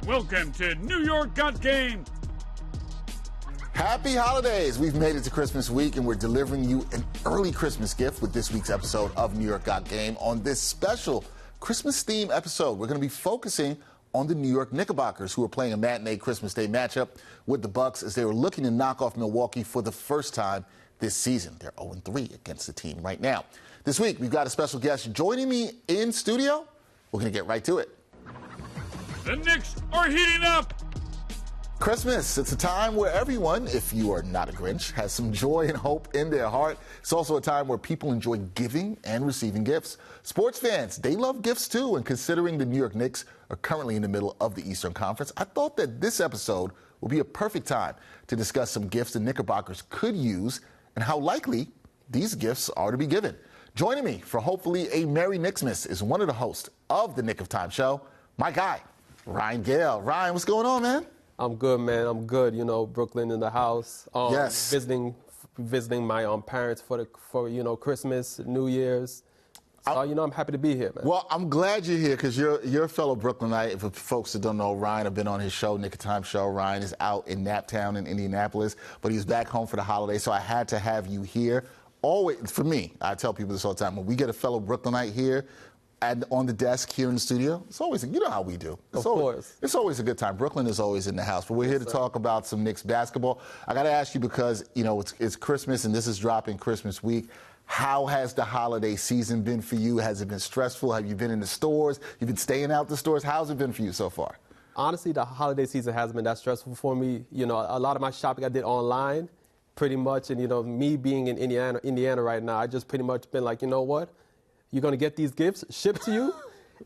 Welcome to New York Got Game. Happy holidays. We've made it to Christmas week, and we're delivering you an early Christmas gift with this week's episode of New York Got Game. On this special Christmas-themed episode, we're going to be focusing on the New York Knickerbockers, who are playing a matinee Christmas Day matchup with the Bucks as they were looking to knock off Milwaukee for the first time this season. They're 0-3 against the team right now. This week, we've got a special guest joining me in studio. We're going to get right to it. The Knicks are heating up. Christmas, it's a time where everyone, if you are not a Grinch, has some joy and hope in their heart. It's also a time where people enjoy giving and receiving gifts. Sports fans, they love gifts too, and considering the New York Knicks are currently in the middle of the Eastern Conference, I thought that this episode would be a perfect time to discuss some gifts the Knickerbockers could use and how likely these gifts are to be given. Joining me for hopefully a Merry Knicksmas is one of the hosts of the Knick of Time Show, my guy, Ryan Gale. Ryan, what's going on, man? I'm good, man. I'm good. You know, Brooklyn in the house. Yes. Visiting my parents for Christmas, New Year's. So, I'm happy to be here, man. Well, I'm glad you're here because you're a fellow Brooklynite. For folks that don't know, Ryan, I've been on his show, Knick of Time Show. Ryan is out in Naptown in Indianapolis, but he's back home for the holidays, so I had to have you here. Always, for me, I tell people this all the time, when we get a fellow Brooklynite here, and on the desk here in the studio, it's always, you know how we do. Of course. It's always a good time. Brooklyn is always in the house. But we're here to talk about some Knicks basketball. I got to ask you because, it's Christmas and this is dropping Christmas week. How has the holiday season been for you? Has it been stressful? Have you been in the stores? You've been staying out the stores? How's it been for you so far? Honestly, the holiday season hasn't been that stressful for me. A lot of my shopping I did online, pretty much. And, me being in Indiana right now, I just pretty much been like, you know what? You're going to get these gifts shipped to you,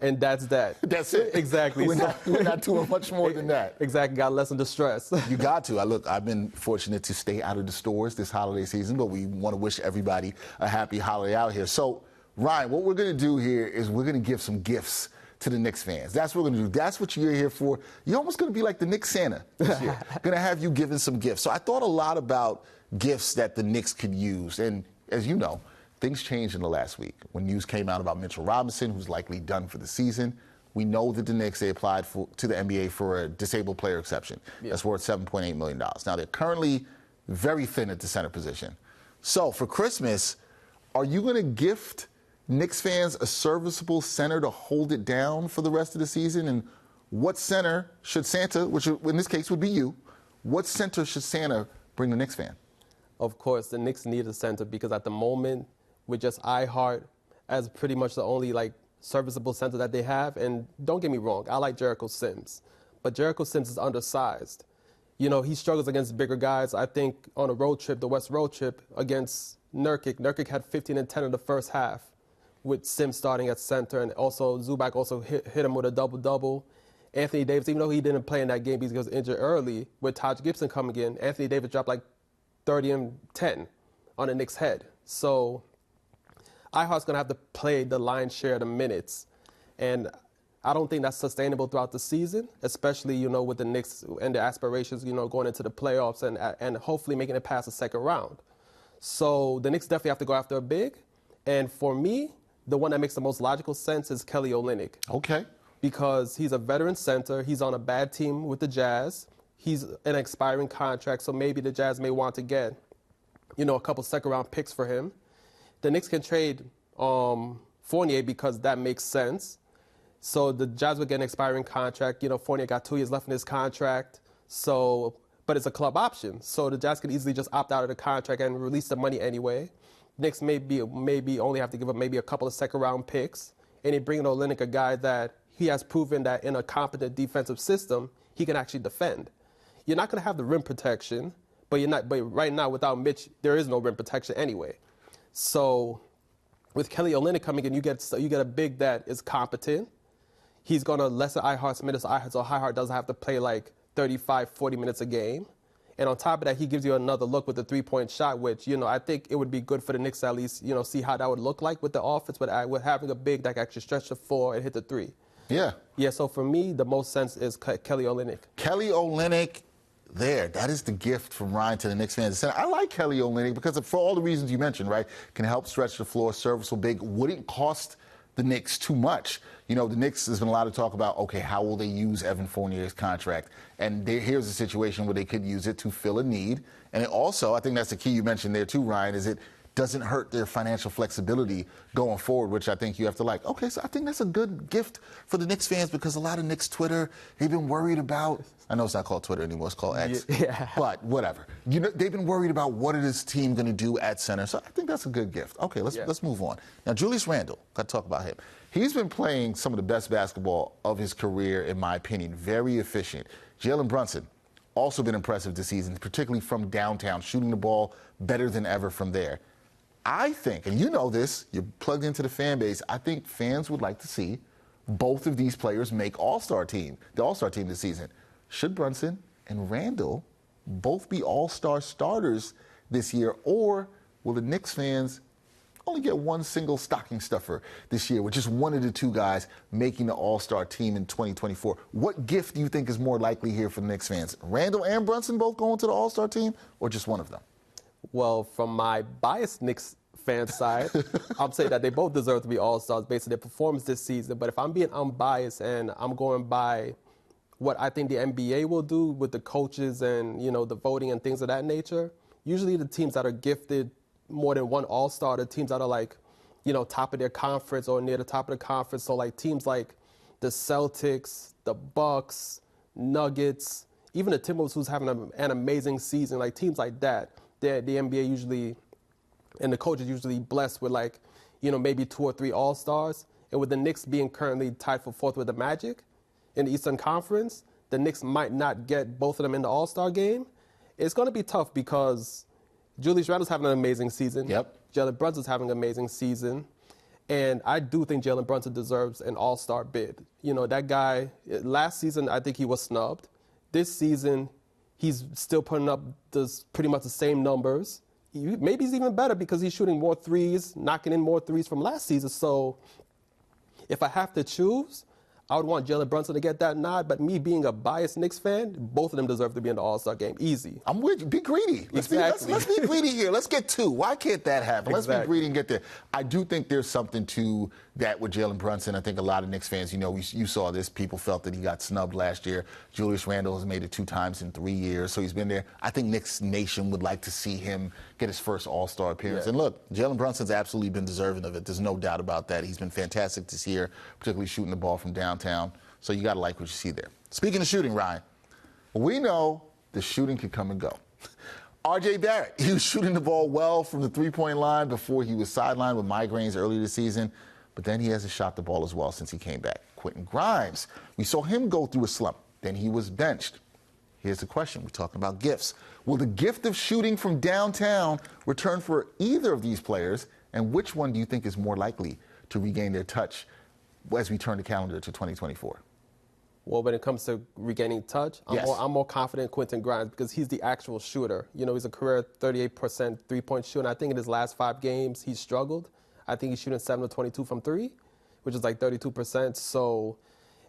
and that's that. That's it. Exactly. We're not doing much more than that. Exactly. Got to lessen the stress. You got to. I've been fortunate to stay out of the stores this holiday season, but we want to wish everybody a happy holiday out here. So, Ryan, what we're going to do here is we're going to give some gifts to the Knicks fans. That's what we're going to do. That's what you're here for. You're almost going to be like the Knicks Santa this year. Going to have you giving some gifts. So I thought a lot about gifts that the Knicks could use. And as you know, things changed in the last week when news came out about Mitchell Robinson, who's likely done for the season. We know that the Knicks, they applied to the NBA for a disabled player exception. Yeah. That's worth $7.8 million. Now, they're currently very thin at the center position. So for Christmas, are you going to gift Knicks fans a serviceable center to hold it down for the rest of the season? And what center should Santa, which in this case would be you, what center should Santa bring the Knicks fan? Of course, the Knicks need a center because at the moment, with just iHeart as pretty much the only serviceable center that they have. And don't get me wrong, I like Jericho Sims, but Jericho Sims is undersized. He struggles against bigger guys. I think on a road trip, the West road trip against Nurkic had 15 and 10 in the first half with Sims starting at center, and also Zubac also hit him with a double-double. Anthony Davis, even though he didn't play in that game because he was injured early, with Taj Gibson coming in, Anthony Davis dropped 30 and 10 on the Knicks' head. So iHeart's going to have to play the lion's share of the minutes. And I don't think that's sustainable throughout the season, especially, with the Knicks and their aspirations, going into the playoffs and hopefully making it past the second round. So the Knicks definitely have to go after a big. And for me, the one that makes the most logical sense is Kelly Olynyk. Okay. Because he's a veteran center. He's on a bad team with the Jazz. He's an expiring contract, so maybe the Jazz may want to get, a couple second-round picks for him. The Knicks can trade Fournier because that makes sense. So the Jazz would get an expiring contract. Fournier got 2 years left in his contract. But it's a club option. So the Jazz could easily just opt out of the contract and release the money anyway. Knicks maybe only have to give up maybe a couple of second-round picks. And they bring in Olynyk, a guy that he has proven that in a competent defensive system, he can actually defend. You're not going to have the rim protection, but right now without Mitch, there is no rim protection anyway. So with Kelly Olynyk coming in, you get a big that is competent. He's going to lessen iHeart's minutes, so iHeart doesn't have to play 35, 40 minutes a game. And on top of that, he gives you another look with the three-point shot, which, I think it would be good for the Knicks to at least, see how that would look like with the offense, but with having a big that can actually stretch the floor and hit the three. Yeah. Yeah, so for me, the most sense is Kelly Olynyk. Kelly Olynyk, that is the gift from Ryan to the Knicks fans. I like Kelly Olynyk because for all the reasons you mentioned, right? Can help stretch the floor, serviceable big, wouldn't cost the Knicks too much. You know, the Knicks, there's been a lot of talk about, okay, how will they use Evan Fournier's contract? And here's a situation where they could use it to fill a need. And it also, I think that's the key you mentioned there too, Ryan, is it doesn't hurt their financial flexibility going forward, which I think you have to like. Okay, so I think that's a good gift for the Knicks fans because a lot of Knicks Twitter, they've been worried about, I know it's not called Twitter anymore, it's called X, yeah. But whatever. You know, they've been worried about what is this team going to do at center, so I think that's a good gift. Okay, let's move on. Now, Julius Randle, got to talk about him. He's been playing some of the best basketball of his career, in my opinion, very efficient. Jalen Brunson, also been impressive this season, particularly from downtown, shooting the ball better than ever from there. I think, and you know this, you're plugged into the fan base, I think fans would like to see both of these players make the All-Star team this season. Should Brunson and Randle both be All-Star starters this year, or will the Knicks fans only get one single stocking stuffer this year with just one of the two guys making the All-Star team in 2024? What gift do you think is more likely here for the Knicks fans? Randle and Brunson both going to the All-Star team, or just one of them? Well, from my biased Knicks fan side, I'm saying that they both deserve to be All-Stars based on their performance this season. But if I'm being unbiased and I'm going by what I think the NBA will do with the coaches and, you know, the voting and things of that nature, usually the teams that are gifted more than one All-Star are the teams that are like, you know, top of their conference or near the top of the conference. So like teams like the Celtics, the Bucks, Nuggets, even the Timberwolves, who's having an amazing season, like teams like that. The NBA usually, and the coach is usually blessed with like, you know, maybe 2 or 3 All-Stars. And with the Knicks being currently tied for 4th with the Magic in the Eastern Conference, the Knicks might not get both of them in the All-Star game. It's going to be tough because Julius Randle's having an amazing season. Yep. Jalen Brunson's having an amazing season. And I do think Jalen Brunson deserves an All-Star bid. You know, that guy, last season, I think he was snubbed. This season, he's still putting up pretty much the same numbers. Maybe he's even better because he's shooting more threes, knocking in more threes from last season. So if I have to choose, I would want Jalen Brunson to get that nod, but me being a biased Knicks fan, both of them deserve to be in the All-Star game. Easy. I'm with you. Be greedy. Let's be greedy here. Let's get 2. Why can't that happen? Let's be greedy and get there. I do think there's something to that with Jalen Brunson. I think a lot of Knicks fans, you know, you saw this. People felt that he got snubbed last year. Julius Randle has made it 2 times in 3 years, so he's been there. I think Knicks Nation would like to see him get his first All-Star appearance. Yeah. And look, Jalen Brunson's absolutely been deserving of it. There's no doubt about that. He's been fantastic this year, particularly shooting the ball from downtown. So you got to like what you see there. Speaking of shooting, Ryan, we know the shooting can come and go. R.J. Barrett, he was shooting the ball well from the three-point line before he was sidelined with migraines earlier this season, but then he hasn't shot the ball as well since he came back. Quentin Grimes, we saw him go through a slump. Then he was benched. Here's the question. We're talking about gifts. Will the gift of shooting from downtown return for either of these players, and which one do you think is more likely to regain their touch as we turn the calendar to 2024? Well, when it comes to regaining touch, I'm more confident in Quentin Grimes because he's the actual shooter. You know, he's a career 38% three-point shooter. And I think in his last 5 games, he's struggled. I think he's shooting 7 of 22 from 3, which is like 32%. So,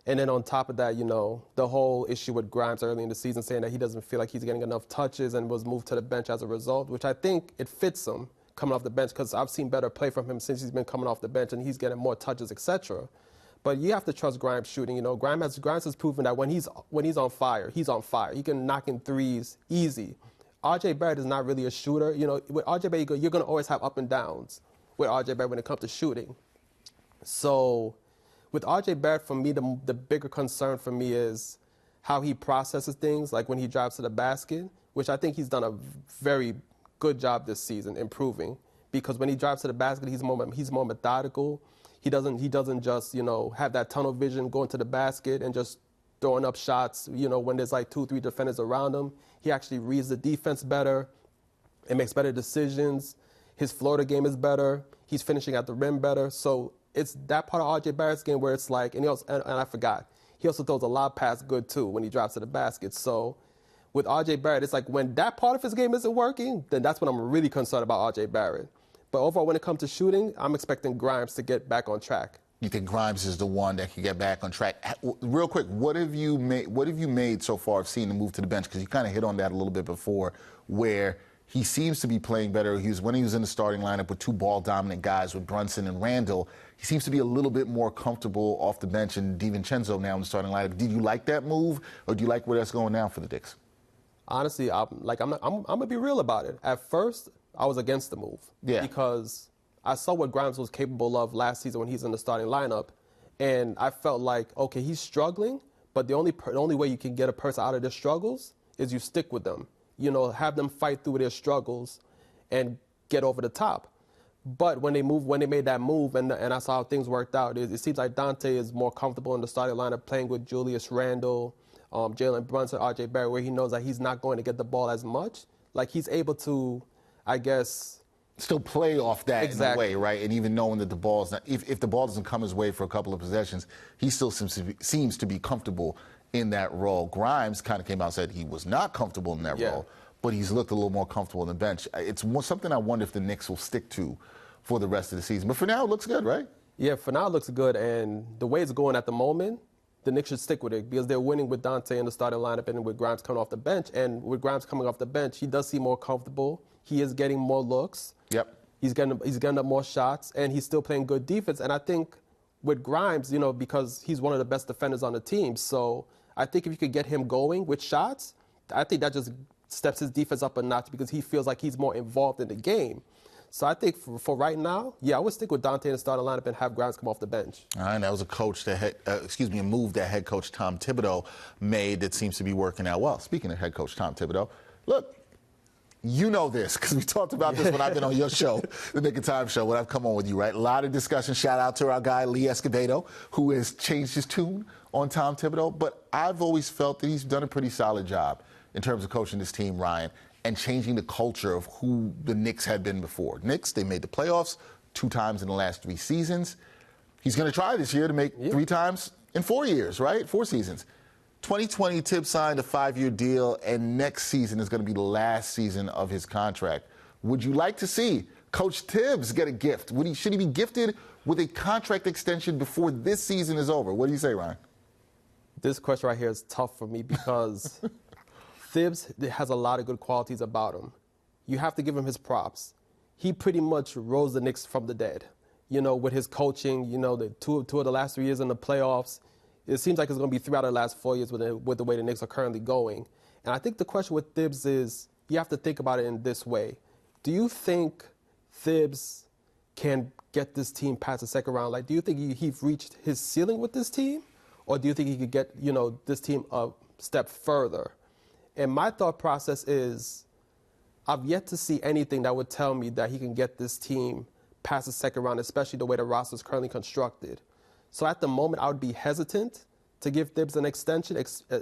and then on top of that, you know, the whole issue with Grimes early in the season saying that he doesn't feel like he's getting enough touches and was moved to the bench as a result, which I think it fits him coming off the bench because I've seen better play from him since he's been coming off the bench and he's getting more touches, etc. But you have to trust Grimes shooting. You know, Grimes has proven that when he's on fire, he's on fire. He can knock in threes easy. R.J. Barrett is not really a shooter. You know, with R.J. Barrett, you're going to always have up and downs with R.J. Barrett when it comes to shooting. So with R.J. Barrett, for me, the bigger concern for me is how he processes things, like when he drives to the basket, which I think he's done a very good job this season improving. Because when he drives to the basket, he's more methodical. He doesn't just, you know, have that tunnel vision going to the basket and just throwing up shots, you know, when there's like 2 or 3 defenders around him. He actually reads the defense better and makes better decisions. His floater game is better. He's finishing at the rim better. So it's that part of R.J. Barrett's game where it's like, and I forgot, he also throws a lob pass good too when he drives to the basket. So with R.J. Barrett, it's like when that part of his game isn't working, then that's when I'm really concerned about R.J. Barrett. But overall, when it comes to shooting, I'm expecting Grimes to get back on track. You think Grimes is the one that can get back on track? Real quick, what have you made so far of seeing the move to the bench? Because you kind of hit on that a little bit before, where he seems to be playing better. When he was in the starting lineup with two ball-dominant guys with Brunson and Randle, he seems to be a little bit more comfortable off the bench, and DiVincenzo now in the starting lineup. Did you like that move, or do you like where that's going now for the Knicks? Honestly, I'm gonna be real about it. At first, I was against the move because I saw what Grimes was capable of last season when he's in the starting lineup, and I felt like, okay, he's struggling, but the only way you can get a person out of their struggles is you stick with them. You know, have them fight through their struggles and get over the top. But when they made that move, and I saw how things worked out, it seems like Dante is more comfortable in the starting lineup playing with Julius, Randle, Jalen, Brunson, RJ Barrett, where he knows that he's not going to get the ball as much. Like, he's able to, I guess, still play off that exactly. in a way, right? And even knowing that the ball's not, if the ball doesn't come his way for a couple of possessions, he still seems to be comfortable in that role. Grimes kind of came out and said he was not comfortable in that role, but he's looked a little more comfortable on the bench. It's something I wonder if the Knicks will stick to for the rest of the season. But for now, it looks good, right? Yeah, for now it looks good. And the way it's going at the moment, the Knicks should stick with it because they're winning with Dante in the starting lineup and with Grimes coming off the bench. And with Grimes coming off the bench, he does seem more comfortable. He is getting more looks. Yep. He's getting up more shots, and he's still playing good defense. And I think with Grimes, you know, because he's one of the best defenders on the team, so I think if you could get him going with shots, I think that just steps his defense up a notch because he feels like he's more involved in the game. So I think for right now, I would stick with Dante in the starting lineup and have Grimes come off the bench. All right, that was a move that head coach Tom Thibodeau made that seems to be working out well. Speaking of head coach Tom Thibodeau, look, you know this because we talked about this when I've been on your show, the Knick of Time Show, when I've come on with you, right? A lot of discussion. Shout out to our guy, Lee Escobedo, who has changed his tune on Tom Thibodeau. But I've always felt that he's done a pretty solid job in terms of coaching this team, Ryan, and changing the culture of who the Knicks had been before. Knicks, they made the playoffs 2 times in the last 3 seasons. He's going to try this year to make 3 times in 4 years, right? 4 seasons. 2020, Tibbs signed a 5-year deal, and next season is going to be the last season of his contract. Would you like to see Coach Tibbs get a gift? Should he be gifted with a contract extension before this season is over? What do you say, Ryan? This question right here is tough for me because Tibbs has a lot of good qualities about him. You have to give him his props. He pretty much rose the Knicks from the dead. You know, with his coaching, you know, the two of the last 3 years in the playoffs, it seems like it's going to be 3 out of the last 4 years with the way the Knicks are currently going. And I think the question with Tibbs is you have to think about it in this way. Do you think Tibbs can get this team past the second round? Like, do you think he's reached his ceiling with this team? Or do you think he could get, you know, this team a step further? And my thought process is I've yet to see anything that would tell me that he can get this team past the second round, especially the way the roster is currently constructed. So at the moment, I would be hesitant to give Tibbs an extension,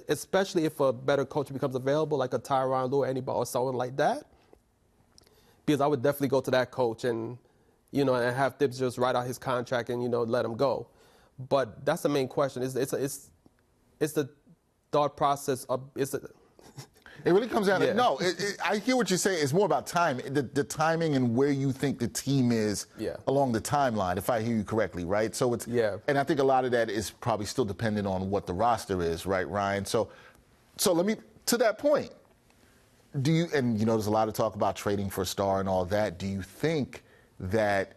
especially if a better coach becomes available, like a Tyronn Lue or anybody or someone like that. Because I would definitely go to that coach and, you know, and have Tibbs just write out his contract and, you know, let him go. But that's the main question. It's the thought process of It really comes down to, no, I hear what you're saying. It's more about time, the timing and where you think the team is along the timeline, if I hear you correctly, right? So it's, and I think a lot of that is probably still dependent on what the roster is, right, Ryan? So let me, to that point, do you, and you know, there's a lot of talk about trading for a star and all that. Do you think that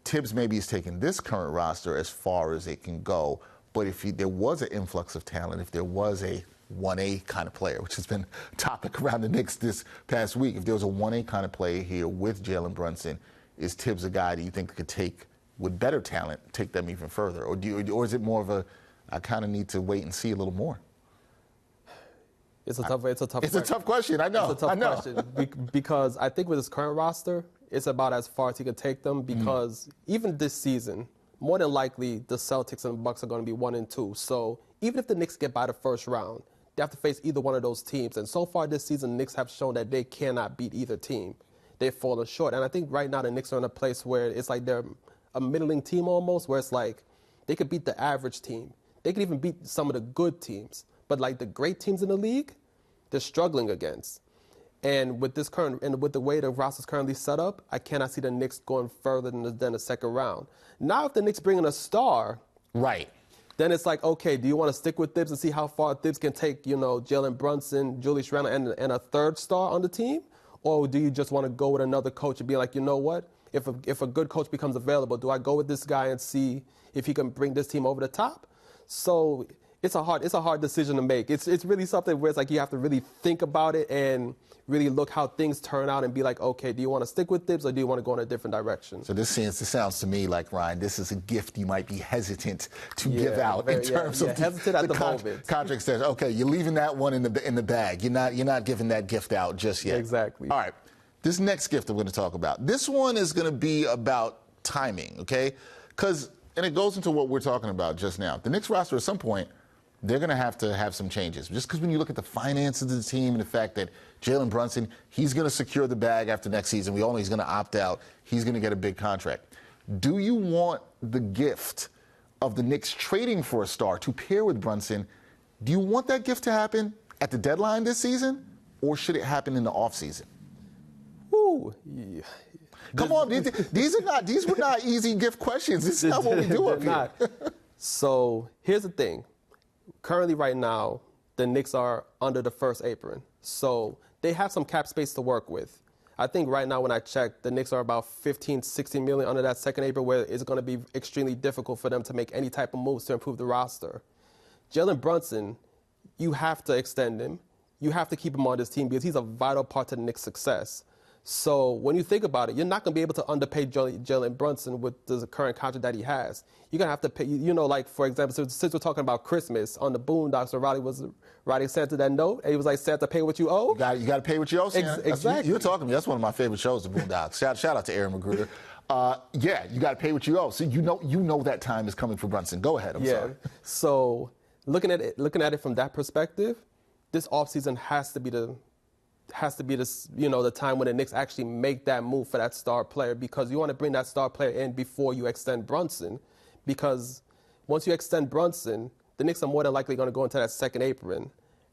Tibbs maybe is taking this current roster as far as it can go, but if there was an influx of talent, if there was a 1A kind of player, which has been a topic around the Knicks this past week. If there was a 1A kind of player here with Jalen Brunson, is Tibbs a guy that you think could take, with better talent, take them even further? Or is it more of a, I kind of need to wait and see a little more? It's a tough question. I know. It's a tough question because I think with his current roster, it's about as far as he could take them because even this season, more than likely, the Celtics and the Bucks are going to be 1 and 2. So even if the Knicks get by the first round, they have to face either one of those teams. And so far this season, the Knicks have shown that they cannot beat either team. They've fallen short. And I think right now the Knicks are in a place where it's like they're a middling team almost, where it's like they could beat the average team. They could even beat some of the good teams. But like the great teams in the league, they're struggling against. And with this current, and with the way the roster is currently set up, I cannot see the Knicks going further than the second round. Now if the Knicks bring in a star, right, then it's like, okay, do you want to stick with Tibbs and see how far Tibbs can take, you know, Jalen Brunson, Julius Randle, and a third star on the team? Or do you just want to go with another coach and be like, you know what? If a good coach becomes available, do I go with this guy and see if he can bring this team over the top? So it's a hard decision to make. It's really something where it's like you have to really think about it and really look how things turn out and be like, okay, do you want to stick with Thibs or do you want to go in a different direction? So this sounds to me like, Ryan, this is a gift you might be hesitant to give out in terms of the contract status. Okay, you're leaving that one in the bag. You're not giving that gift out just yet. Exactly. All right. This next gift I'm going to talk about. This one is going to be about timing, okay? And it goes into what we're talking about just now. The Knicks roster at some point, they're going to have some changes. Just because when you look at the finances of the team and the fact that Jalen Brunson, he's going to secure the bag after next season. We all know he's going to opt out. He's going to get a big contract. Do you want the gift of the Knicks trading for a star to pair with Brunson? Do you want that gift to happen at the deadline this season, or should it happen in the offseason? Ooh, yeah. Come on, these were not easy gift questions. This is not what we do up here. So here's the thing. Currently, right now, the Knicks are under the first apron. So they have some cap space to work with. I think right now when I checked, the Knicks are about 15, 16 million under that second apron, where it's going to be extremely difficult for them to make any type of moves to improve the roster. Jalen Brunson, you have to extend him. You have to keep him on this team because he's a vital part to the Knicks' success. So when you think about it, you're not going to be able to underpay Jalen Brunson with the current contract that he has. You're going to have to pay, like, for example, since we're talking about Christmas, on the Boondocks, where Riley was writing Santa that note, and he was like, Santa, pay what you owe. You got to pay what you owe, Santa. Exactly. You're talking to me. That's one of my favorite shows, the Boondocks. Shout out to Aaron Magruder. Yeah, you got to pay what you owe. So you know that time is coming for Brunson. Go ahead. I'm sorry. So looking at it from that perspective, this offseason has to be the time when the Knicks actually make that move for that star player, because you want to bring that star player in before you extend Brunson, because once you extend Brunson, the Knicks are more than likely going to go into that second apron,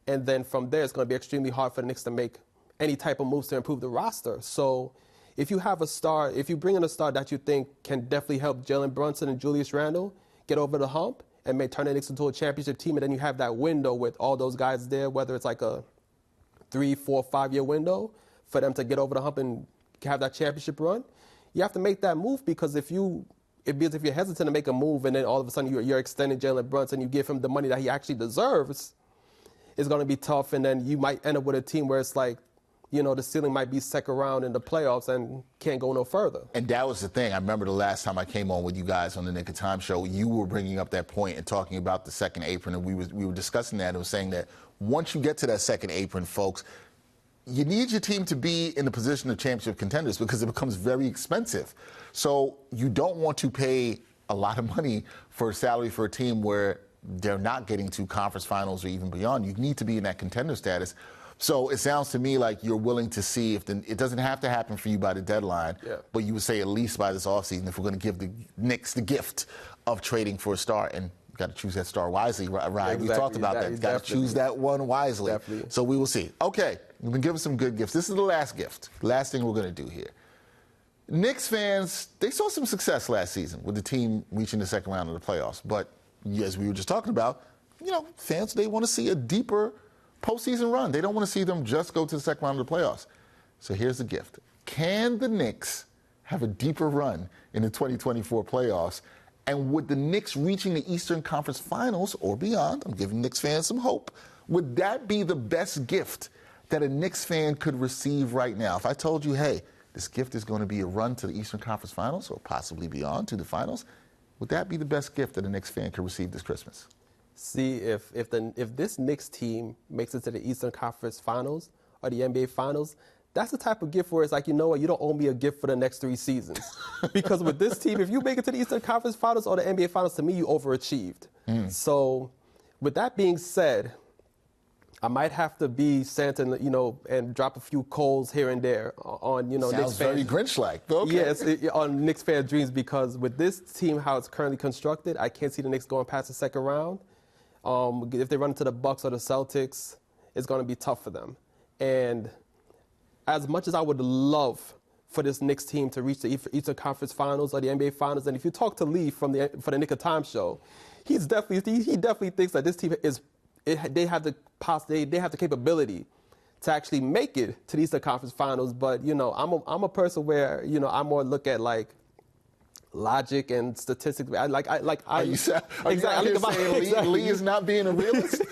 and then from there it's going to be extremely hard for the Knicks to make any type of moves to improve the roster. So if you have a star, if you bring in a star that you think can definitely help Jalen Brunson and Julius Randle get over the hump and may turn the Knicks into a championship team, and then you have that window with all those guys there, whether it's like a 3, 4, 5-year window for them to get over the hump and have that championship run, you have to make that move, because if you're hesitant to make a move and then all of a sudden you're extending Jalen Brunson, you give him the money that he actually deserves, it's going to be tough, and then you might end up with a team where it's like, the ceiling might be second round in the playoffs and can't go no further. And that was the thing. I remember the last time I came on with you guys on the Knick of Time show, you were bringing up that point and talking about the second apron, and we were discussing that and was saying that once you get to that second apron, folks, you need your team to be in the position of championship contenders, because it becomes very expensive. So you don't want to pay a lot of money for a salary for a team where they're not getting to conference finals or even beyond. You need to be in that contender status. So it sounds to me like you're willing to see if it doesn't have to happen for you by the deadline, but you would say at least by this offseason, if we're going to give the Knicks the gift of trading for a star. And you got to choose that star wisely, Ryan. Exactly. We talked about that. You got to choose that one wisely. Definitely. So we will see. Okay, we've been given some good gifts. This is the last gift. Last thing we're going to do here. Knicks fans, they saw some success last season with the team reaching the second round of the playoffs. But as we were just talking about, fans, they want to see a deeper postseason run. They don't want to see them just go to the second round of the playoffs. So here's the gift. Can the Knicks have a deeper run in the 2024 playoffs? And would the Knicks reaching the Eastern Conference Finals or beyond, I'm giving Knicks fans some hope, would that be the best gift that a Knicks fan could receive right now? If I told you, hey, this gift is going to be a run to the Eastern Conference Finals or possibly beyond to the finals, would that be the best gift that a Knicks fan could receive this Christmas? See, if this Knicks team makes it to the Eastern Conference Finals or the NBA Finals, that's the type of gift where it's like, you know what, you don't owe me a gift for the next 3 seasons. Because with this team, if you make it to the Eastern Conference Finals or the NBA Finals, to me, you overachieved. So with that being said, I might have to be Santa, and drop a few coals here and there on, Sounds Knicks very Grinch-like. Okay. Yes, on Knicks fan dreams, because with this team, how it's currently constructed, I can't see the Knicks going past the second round. If they run into the Bucks or the Celtics, it's going to be tough for them. And as much as I would love for this Knicks team to reach the Eastern Conference Finals or the NBA Finals, and if you talk to Lee for the Knick of Time show, he definitely thinks that this team they have the capability to actually make it to the Eastern Conference Finals. But, you know, I'm a person where, you know, I more look at, like, logic and statistics. Are you out here saying Lee is not being a realist?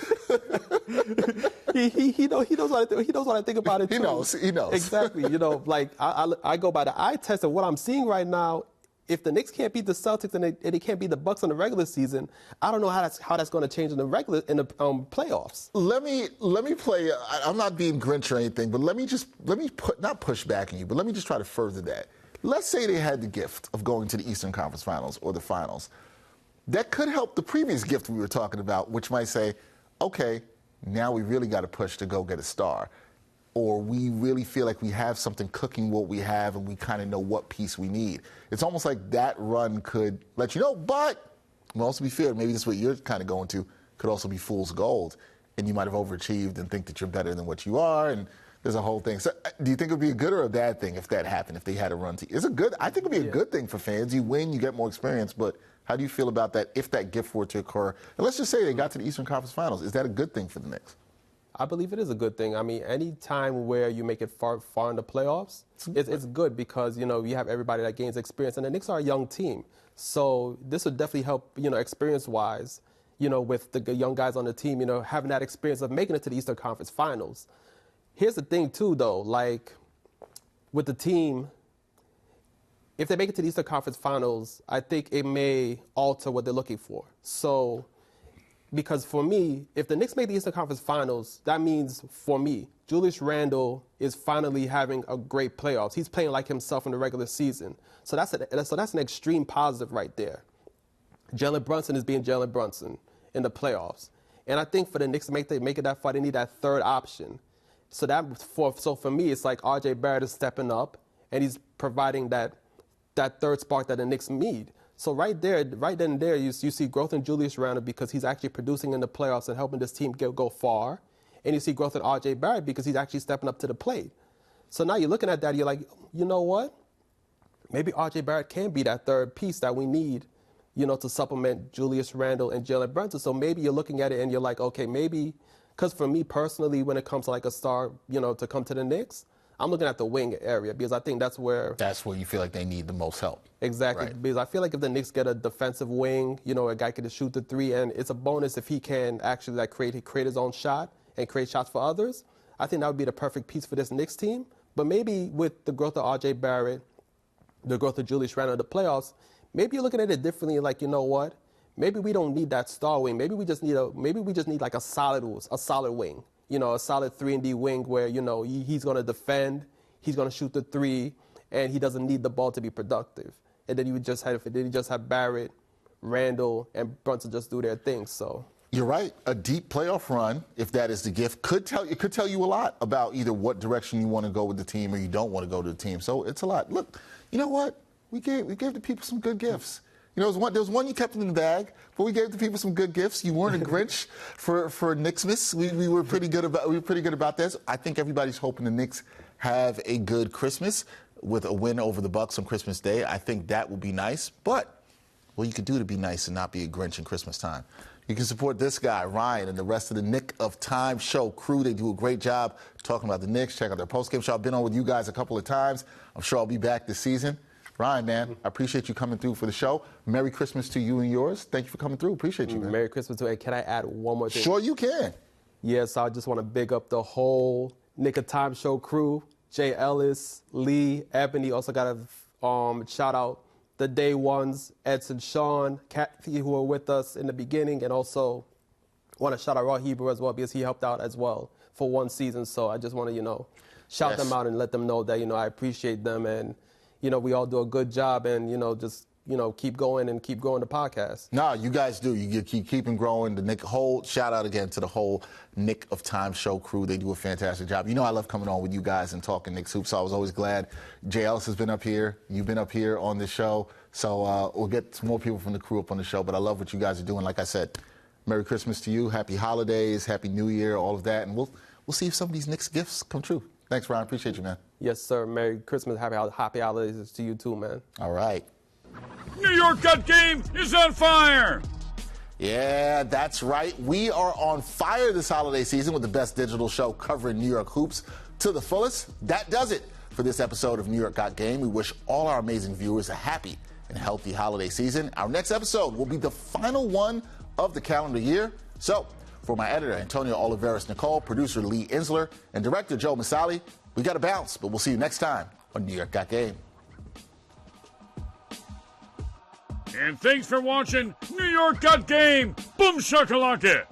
he knows what I think about it too. He knows. Exactly. You know, like I go by the eye test of what I'm seeing right now. If the Knicks can't beat the Celtics and they can't beat the Bucks in the regular season, I don't know how that's going to change in the playoffs. Let me play. I'm not being Grinch or anything, but let me not push back on you, but let me just try to further that. Let's say they had the gift of going to the Eastern Conference Finals or the Finals. That could help the previous gift we were talking about, which might say, okay, now we really got to push to go get a star. Or we really feel like we have something cooking what we have and we kind of know what piece we need. It's almost like that run could let you know, but will also be fair, maybe this is what you're kind of going to, could also be fool's gold. And you might have overachieved and think that you're better than what you are, and there's a whole thing. So do you think it would be a good or a bad thing if that happened, if they had a run to? Is it good? I think it would be a good thing for fans. You win, you get more experience, but how do you feel about that if that gift were to occur? And let's just say they got to the Eastern Conference Finals. Is that a good thing for the Knicks? I believe it is a good thing. I mean, any time where you make it far in the playoffs, it's good because, you know, you have everybody that gains experience. And the Knicks are a young team. So this would definitely help, you know, experience-wise, you know, with the young guys on the team, you know, having that experience of making it to the Eastern Conference Finals. Here's the thing, too, though. Like, with the team, if they make it to the Eastern Conference Finals, I think it may alter what they're looking for. So, because for me, if the Knicks make the Eastern Conference Finals, that means, for me, Julius Randle is finally having a great playoffs. He's playing like himself in the regular season. So that's an extreme positive right there. Jalen Brunson is being Jalen Brunson in the playoffs. And I think for the Knicks to make it that far, they need that third option. So for me, it's like R.J. Barrett is stepping up, and he's providing that third spark that the Knicks need. So right then and there, you see growth in Julius Randle because he's actually producing in the playoffs and helping this team go far. And you see growth in R.J. Barrett because he's actually stepping up to the plate. So now you're looking at that, you're like, you know what? Maybe R.J. Barrett can be that third piece that we need, you know, to supplement Julius Randle and Jalen Brunson. So maybe you're looking at it and you're like, okay, maybe, because for me personally, when it comes to like a star, you know, to come to the Knicks, I'm looking at the wing area because I think that's where you feel like they need the most help. Exactly. Right. Because I feel like if the Knicks get a defensive wing, you know, a guy can just shoot the three, and it's a bonus if he can actually like create his own shot and create shots for others. I think that would be the perfect piece for this Knicks team. But maybe with the growth of R.J. Barrett, the growth of Julius Randle in the playoffs, maybe you're looking at it differently. Like, you know what? Maybe we don't need that star wing. Maybe we just need like a solid wing. You know, a solid 3-and-D wing where, you know, he's going to defend, he's going to shoot the three, and he doesn't need the ball to be productive. And then you just have Barrett, Randle, and Brunson just do their thing. So you're right. A deep playoff run, if that is the gift, could tell you a lot about either what direction you want to go with the team or you don't want to go to the team. So it's a lot. Look, you know what? We gave the people some good gifts. You know, there was one you kept in the bag, but we gave the people some good gifts. You weren't a Grinch for Knicksmas. We were pretty good about this. I think everybody's hoping the Knicks have a good Christmas with a win over the Bucks on Christmas Day. I think that will be nice. But what you could do to be nice and not be a Grinch in Christmas time, you can support this guy, Ryan, and the rest of the Knick of Time Show crew. They do a great job talking about the Knicks. Check out their postgame show. I've been on with you guys a couple of times. I'm sure I'll be back this season. Ryan, man, I appreciate you coming through for the show. Merry Christmas to you and yours. Thank you for coming through. Appreciate you, man. Merry Christmas to you. Can I add one more thing? Sure you can. Yes, I just want to big up the whole Knick of Time Show crew. Jay Ellis, Lee, Ebony. Also got to shout out the day ones, Edson, Sean, Kathy, who were with us in the beginning. And also want to shout out Raw Hebrew as well because he helped out as well for one season. So I just want to, you know, shout them out and let them know that, you know, I appreciate them and, you know, we all do a good job and, you know, just, you know, keep going the podcast. No, you guys do. You keep growing. The whole shout out again to the whole Knick of Time Show crew. They do a fantastic job. You know, I love coming on with you guys and talking Knicks hoops. So I was always glad. Jay Ellis has been up here. You've been up here on the show. So we'll get some more people from the crew up on the show. But I love what you guys are doing. Like I said, Merry Christmas to you. Happy holidays. Happy New Year. All of that. And we'll see if some of these Knicks gifts come true. Thanks, Ryan. Appreciate you, man. Yes, sir. Merry Christmas. Happy holidays to you too, man. All right. New York Gut Game is on fire. Yeah, that's right. We are on fire this holiday season with the best digital show covering New York hoops to the fullest. That does it for this episode of New York Got Game. We wish all our amazing viewers a happy and healthy holiday season. Our next episode will be the final one of the calendar year. So, for my editor, Antonio Oliveras-Nicole, producer Lee Insler, and director Joe Masali, we got to bounce, but we'll see you next time on New York Got Game. And thanks for watching New York Got Game. Boom shakalaka.